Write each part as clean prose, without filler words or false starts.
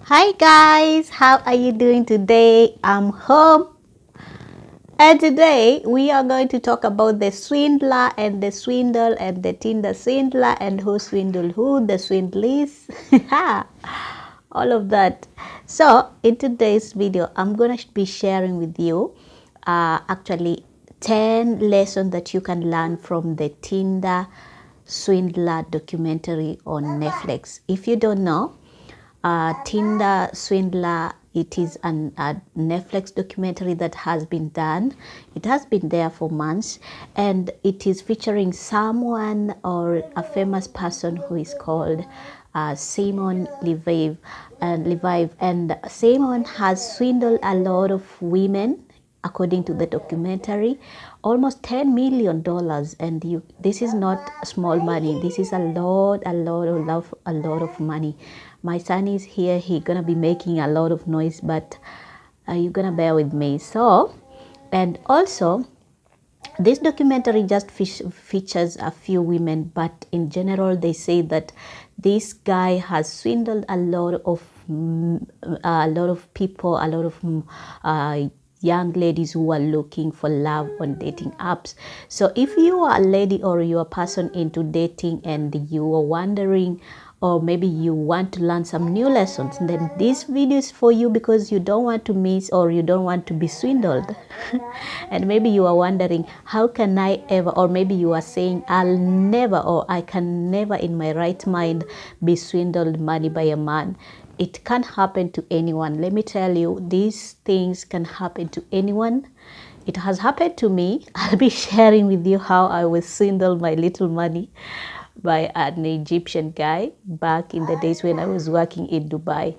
Hi guys, how are you doing today? I'm home, and today we are going to talk about the swindler and the swindle and the Tinder swindler and who swindled who, the swindlies, all of that. So in today's video, I'm gonna be sharing with you actually 10 lessons that you can learn from the Tinder swindler documentary on Netflix. If you don't know, Tinder Swindler. It is a Netflix documentary that has been done. It has been there for months, and it is featuring someone or a famous person who is called Simon Levive. And Simon has swindled a lot of women according to the documentary, almost $10 million. And this is not small money. This is a lot of money. My son is here. He gonna be making a lot of noise, but you're gonna bear with me. So, and also, this documentary just features a few women, but in general, they say that this guy has swindled a lot of people, a lot of young ladies who are looking for love on dating apps. So if you are a lady or you are a person into dating and you are wondering, or maybe you want to learn some new lessons, then this video is for you, because you don't want to miss or you don't want to be swindled. And maybe you are wondering, how can I ever, or maybe you are saying, I'll never, or I can never in my right mind be swindled money by a man. It can happen to anyone. Let me tell you, these things can happen to anyone. It has happened to me. I'll be sharing with you how I was swindled my little money by an Egyptian guy back in the days when I was working in Dubai.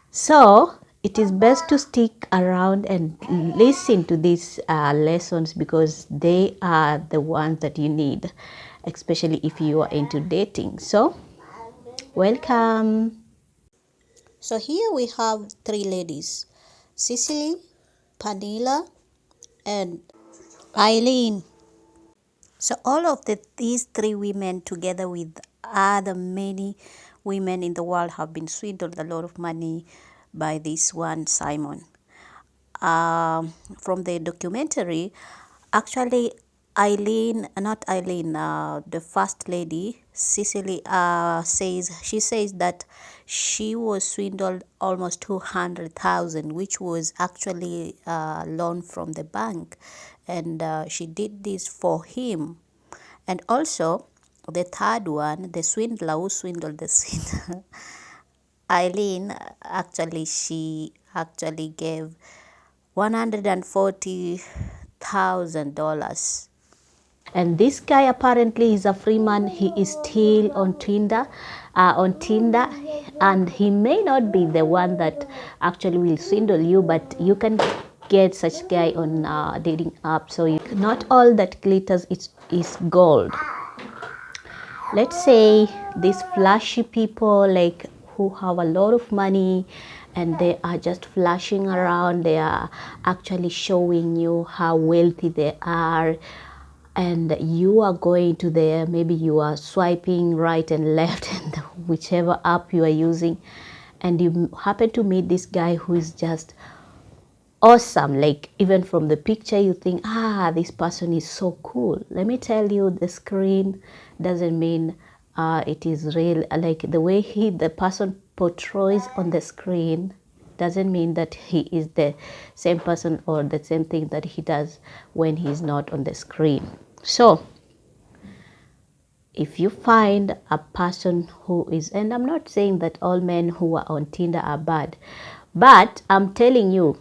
So it is best to stick around and listen to these lessons, because they are the ones that you need, especially if you are into dating. So welcome. So here we have three ladies: Cecily, Panila, and Eileen. So all of these three women, together with other many women in the world, have been swindled a lot of money by this one Simon. From the documentary, actually, not Eileen, the first lady, Cecily, says that she was swindled almost 200,000, which was actually a loan from the bank, and she did this for him. And also, the third one, the swindler who swindled the swindler, Eileen, she actually gave $140,000. And this guy apparently is a free man. He is still on Tinder, and he may not be the one that actually will swindle you, but you can get such guy on dating app. So not all that glitters is gold. Let's say these flashy people, like, who have a lot of money and they are just flashing around, they are actually showing you how wealthy they are, and you are going to there, maybe you are swiping right and left and whichever app you are using, and you happen to meet this guy who is just awesome. Like, even from the picture you think, this person is so cool. Let me tell you, the screen doesn't mean it is real. Like, the way the person portrays on the screen doesn't mean that he is the same person or the same thing that he does when he's not on the screen. So if you find a person who is, and I'm not saying that all men who are on Tinder are bad, but I'm telling you,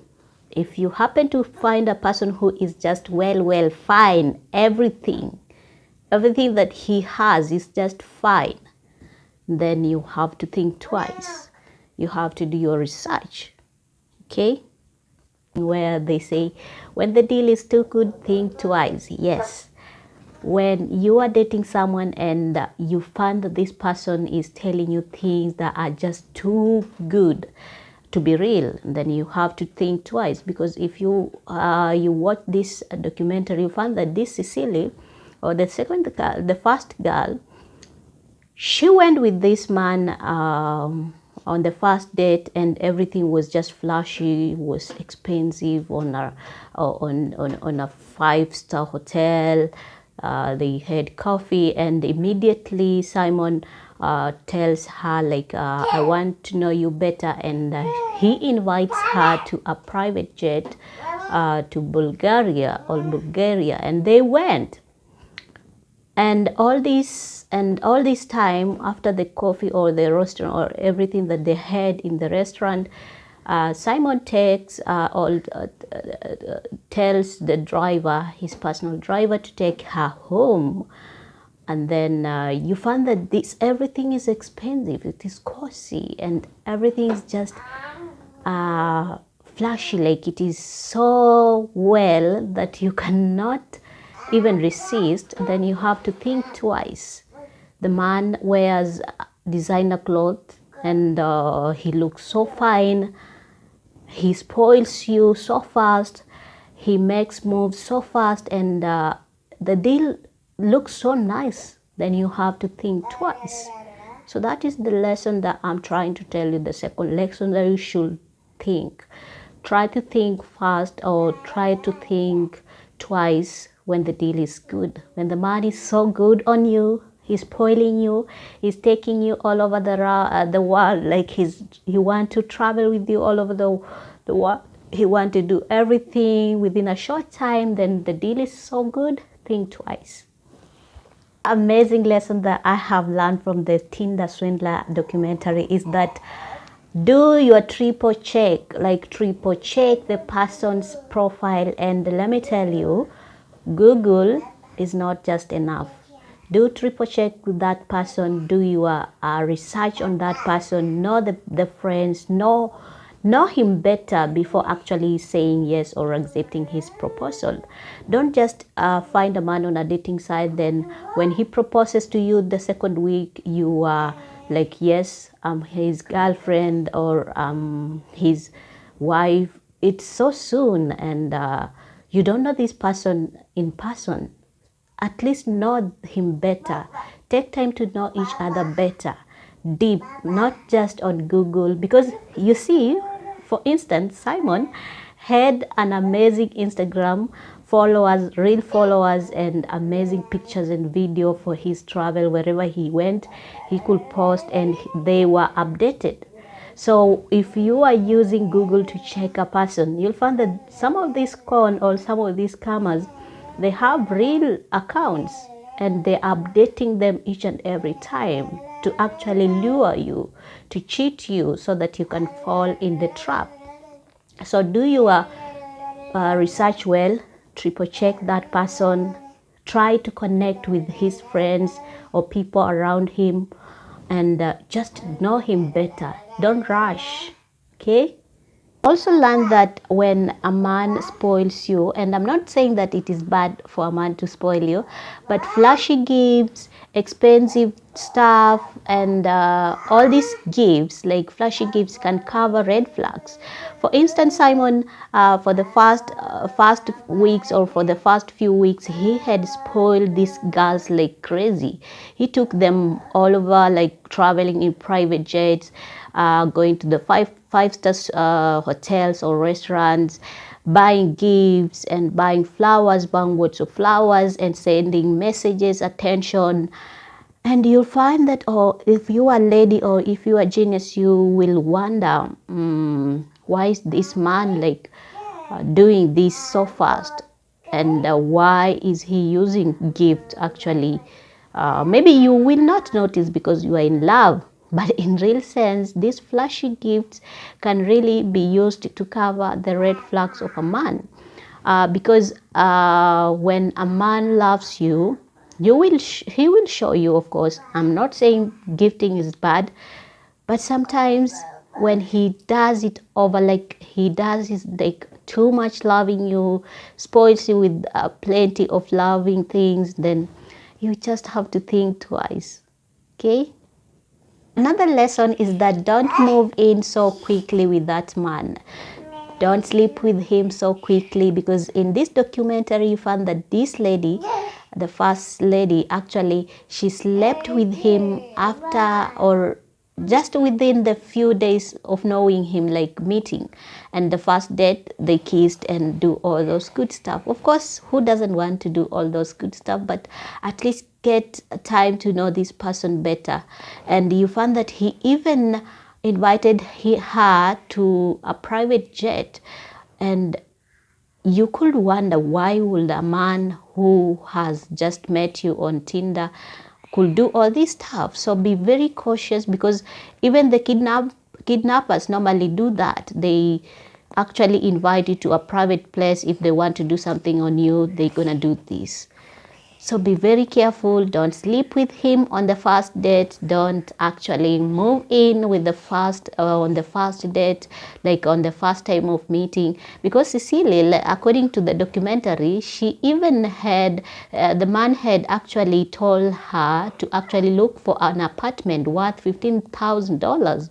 if you happen to find a person who is just well, fine, everything that he has is just fine, then you have to think twice. You have to do your research, okay? Where they say, when the deal is too good, think twice. Yes. When you are dating someone and you find that this person is telling you things that are just too good to be real, then you have to think twice. Because if you watch this documentary, you find that this Cecily, or the first girl, she went with this man on the first date, and everything was just flashy, was expensive on a 5-star hotel. They had coffee, and immediately Simon tells her like, I want to know you better, and he invites her to a private jet to Bulgaria, and they went. And all this time, after the coffee or the restaurant or everything that they had in the restaurant, Simon tells the driver, his personal driver, to take her home. And then you find that everything is expensive, it is costly, and everything is just flashy, like it is so well that you cannot even resist. Then you have to think twice. The man wears designer clothes, and he looks so fine. He spoils you so fast. He makes moves so fast, and the deal looks so nice. Then you have to think twice. So that is the lesson that I'm trying to tell you. The second lesson, that you should think. Try to think fast, or try to think twice when the deal is good. When the man is so good on you, he's spoiling you, he's taking you all over the world, like he want to travel with you all over the world. He want to do everything within a short time. Then the deal is so good, think twice. Amazing lesson that I have learned from the Tinder Swindler documentary is that do your triple check, like triple check the person's profile. And let me tell you, Google is not just enough. Do triple check with that person, do your research on that person, know the friends, know him better before actually saying yes or accepting his proposal. Don't just find a man on a dating site, then when he proposes to you the second week, you are like, yes, I'm his girlfriend, or his wife. It's so soon, and you don't know this person in person. At least know him better. Take time to know each other better, deep, not just on Google. Because you see, for instance, Simon had an amazing Instagram followers, real followers, and amazing pictures and video for his travel. Wherever he went, he could post, and they were updated. So if you are using Google to check a person, you'll find that some of these or some of these scammers, they have real accounts, and they're updating them each and every time to actually lure you, to cheat you, so that you can fall in the trap. So do your research well, triple check that person, try to connect with his friends or people around him, and just know him better. Don't rush, okay? Also learn that when a man spoils you, and I'm not saying that it is bad for a man to spoil you, but flashy gifts, expensive stuff, and all these gifts, like flashy gifts, can cover red flags. For instance, Simon, for the first weeks, or for the first few weeks, he had spoiled these girls like crazy. He took them all over, like traveling in private jets, going to the five-star hotels or restaurants, buying gifts and buying flowers, bunches of flowers, and sending messages, attention. And you'll find that, if you are a lady or if you are a genius, you will wonder, why is this man like doing this so fast, and why is he using gift actually? Maybe you will not notice because you are in love, but in real sense, these flashy gifts can really be used to cover the red flags of a man. Because when a man loves you, he will show you, of course. I'm not saying gifting is bad, but sometimes when he does it over, like he does is like too much loving you, spoils you with plenty of loving things, then you just have to think twice, okay? Another lesson is that don't move in so quickly with that man. Don't sleep with him so quickly, because in this documentary you found that this lady, the first lady, actually she slept with him after, or just within the few days of knowing him, like meeting, and the first date they kissed and do all those good stuff. Of course, who doesn't want to do all those good stuff, but at least get time to know this person better. And you found that he even invited her to a private jet, and you could wonder, why would a man who has just met you on Tinder could do all this stuff? So be very cautious, because even the kidnappers normally do that. They actually invite you to a private place. If they want to do something on you, they're gonna do this. So be very careful. Don't sleep with him on the first date. Don't actually move in with the first on the first date, like on the first time of meeting. Because Cecilia, according to the documentary, she even had the man had actually told her to actually look for an apartment worth $15,000.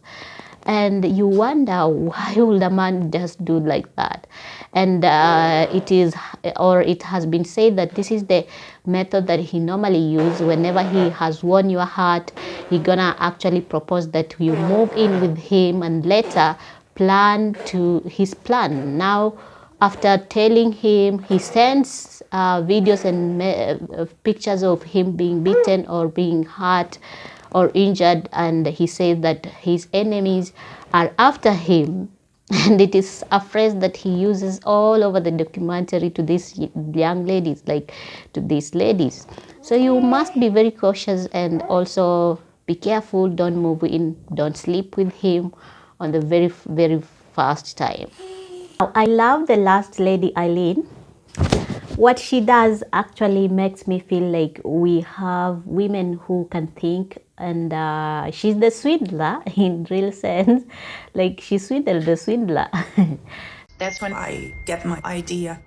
And you wonder, why would a man just do like that? And it has been said that this is the method that he normally uses. Whenever he has won your heart, he gonna actually propose that you move in with him, and later plan to his plan. Now, after telling him, he sends videos and pictures of him being beaten or being hurt or injured, and he says that his enemies are after him. And it is a phrase that he uses all over the documentary to these young ladies, like to these ladies. So you must be very cautious, and also be careful. Don't move in, don't sleep with him on the very first time. Now, I love the last lady, Eileen. What she does actually makes me feel like we have women who can think, and she's the swindler in real sense. Like, she swindled the swindler. That's when I get my idea.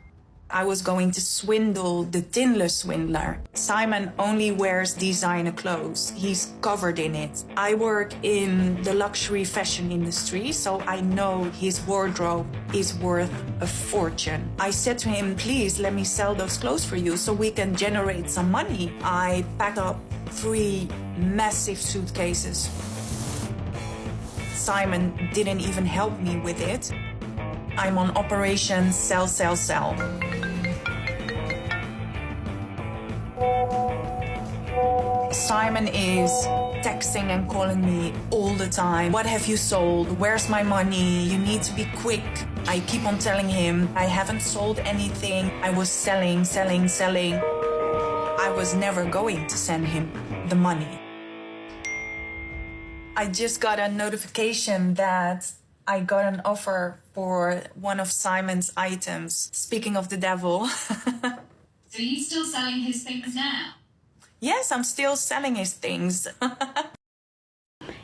I was going to swindle the Tinder Swindler. Simon only wears designer clothes. He's covered in it. I work in the luxury fashion industry, so I know his wardrobe is worth a fortune. I said to him, please let me sell those clothes for you so we can generate some money. I packed up 3 massive suitcases. Simon didn't even help me with it. I'm on Operation Sell, Sell, Sell. Simon is texting and calling me all the time. What have you sold? Where's my money? You need to be quick. I keep on telling him I haven't sold anything. I was selling. I was never going to send him the money. I just got a notification that I got an offer for one of Simon's items. Speaking of the devil. So you still selling his things now? Yes, I'm still selling his things.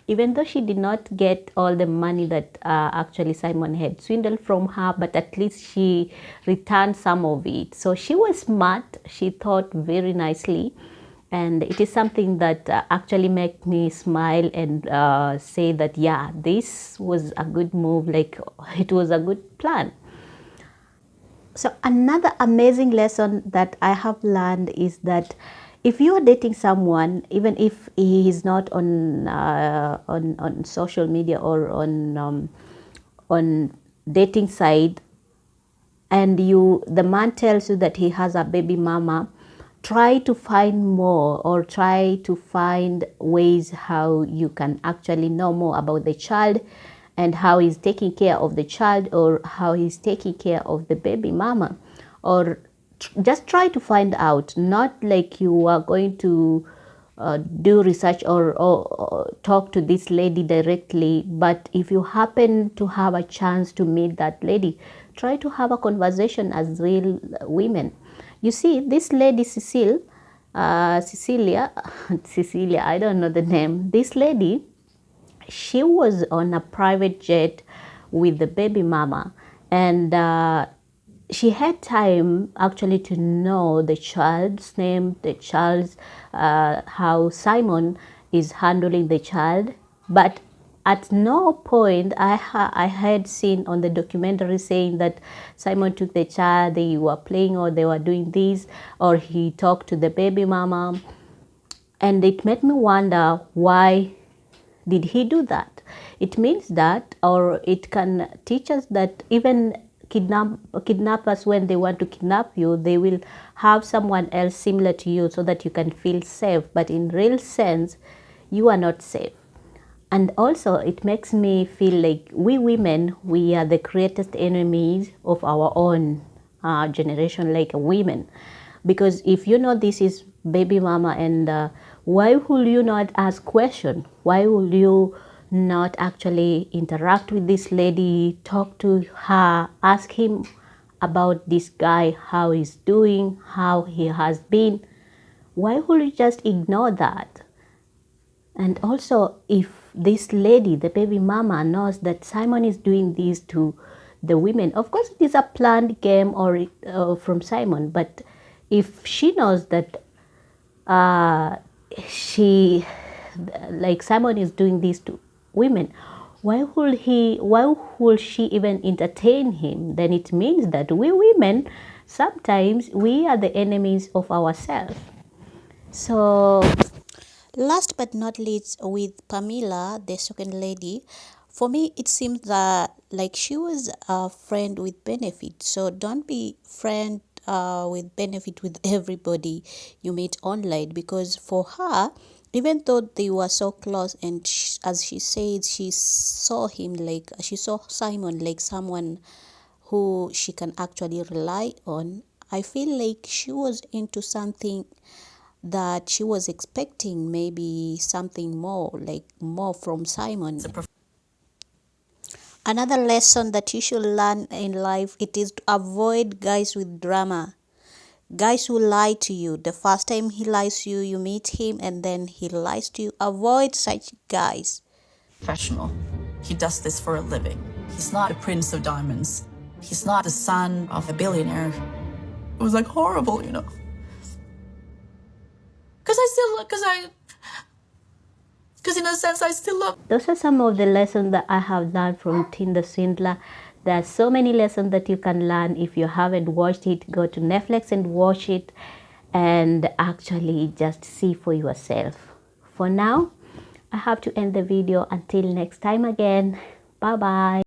Even though she did not get all the money that actually Simon had swindled from her, but at least she returned some of it. So she was smart. She thought very nicely. And it is something that actually made me smile and say that, yeah, this was a good move. Like, it was a good plan. So another amazing lesson that I have learned is that if you are dating someone, even if he is not on social media or on dating site, and the man tells you that he has a baby mama, try to find more, or try to find ways how you can actually know more about the child and how he's taking care of the child, or how he's taking care of the baby mama. Or just try to find out, not like you are going to do research or talk to this lady directly, but if you happen to have a chance to meet that lady, try to have a conversation as real women. You see, this lady Cecilia, Cecilia, I don't know the name. This lady, she was on a private jet with the baby mama, and she had time actually to know the child's name, the child's how Simon is handling the child. But at no point I had seen on the documentary saying that Simon took the child, they were playing or they were doing this, or he talked to the baby mama. And it made me wonder why Did he do that? It means that, or it can teach us that even kidnappers, when they want to kidnap you, they will have someone else similar to you so that you can feel safe. But in real sense, you are not safe. And also, it makes me feel like we women, we are the greatest enemies of our own generation, like women. Because if you know this is baby mama, and why will you not ask question? Why will you not actually interact with this lady, talk to her, ask him about this guy, how he's doing, how he has been? Why will you just ignore that? And also, if this lady, the baby mama, knows that Simon is doing this to the women, of course it is a planned game or from Simon. But if she knows that she, like Simon is doing this to women, why will she even entertain him? Then it means that we women, sometimes we are the enemies of ourselves. So last but not least, with Pamela, the second lady, for me it seems that like she was a friend with benefit. So don't be friend with benefit with everybody you meet online, because for her, even though they were so close, and as she said, she saw him like, she saw Simon like someone who she can actually rely on. I feel like she was into something that she was expecting, maybe something more, like more from Simon. Another lesson that you should learn in life, it is to avoid guys with drama. Guys who lie to you. The first time he lies to you, you meet him and then he lies to you. Avoid such guys. Professional. He does this for a living. He's not a prince of diamonds. He's not the son of a billionaire. It was like horrible, you know. Because in a sense, I still love. Those are some of the lessons that I have learned from Tinder Swindler. There are so many lessons that you can learn. If you haven't watched it, go to Netflix and watch it and actually just see for yourself. For now, I have to end the video. Until next time again. Bye bye.